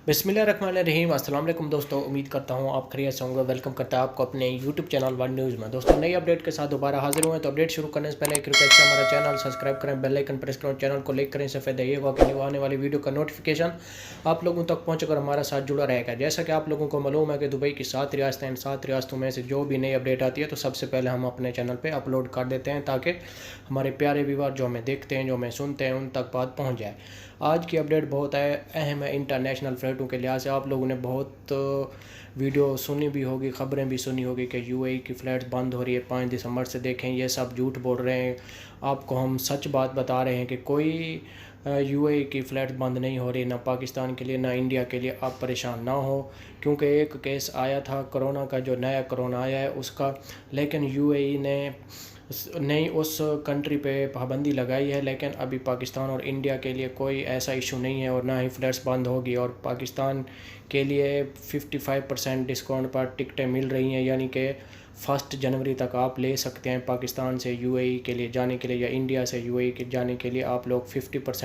बिस्मिल्लाहिर्रहमानिर्रहीम। अस्सलाम वालेकुम दोस्तों, उम्मीद करता हूँ आप खैरियत से होंगे। वेलकम करता है आपको अपने यूट्यूब चैनल वन न्यूज़ में। दोस्तों नई अपडेट के साथ दोबारा हाजिर हुए हैं। तो अपडेट शुरू करने से पहले एक रिक्वेस्ट है, हमारा चैनल सब्सक्राइब करें, बेल आइकन प्रेस करें, चैनल को लाइक करें, सफ़ेद आइएगा कि न्यू आने वाली वीडियो का नोटिफिकेशन आप लोगों तक पहुँचकर हमारा साथ जुड़ा रहेगा। जैसा कि आप लोगों को मालूम है कि दुबई की 7 रियासतें, इन 7 रियासतों में से जो भी नई अपडेट आती है तो सबसे पहले हम अपने चैनल पर अपलोड कर देते हैं, ताकि हमारे प्यारे व्यूअर जो हमें देखते हैं, जो हमें सुनते हैं, उन तक बात पहुँच जाए। आज की अपडेट बहुत अहम है इंटरनेशनल फ़्लाइटों के लिहाज से। आप लोगों ने बहुत वीडियो सुनी भी होगी, ख़बरें भी सुनी होगी कि यूएई की फ़्लाइट्स बंद हो रही है 5 दिसंबर से। देखें, ये सब झूठ बोल रहे हैं। आपको हम सच बात बता रहे हैं कि कोई यूएई की फ़्लाइट बंद नहीं हो रही, ना पाकिस्तान के लिए ना इंडिया के लिए। आप परेशान ना हो, क्योंकि एक केस आया था कोरोना का, जो नया कोरोना आया है उसका, लेकिन यूएई ने नहीं उस कंट्री पे पाबंदी लगाई है। लेकिन अभी पाकिस्तान और इंडिया के लिए कोई ऐसा इशू नहीं है और ना ही फ़्लाइट्स बंद होगी। और पाकिस्तान के लिए 55% डिस्काउंट पर टिकटें मिल रही हैं, यानी कि 1 जनवरी तक आप ले सकते हैं पाकिस्तान से यूएई के लिए जाने के लिए, या इंडिया से यूएई के जाने के लिए आप लोग 50%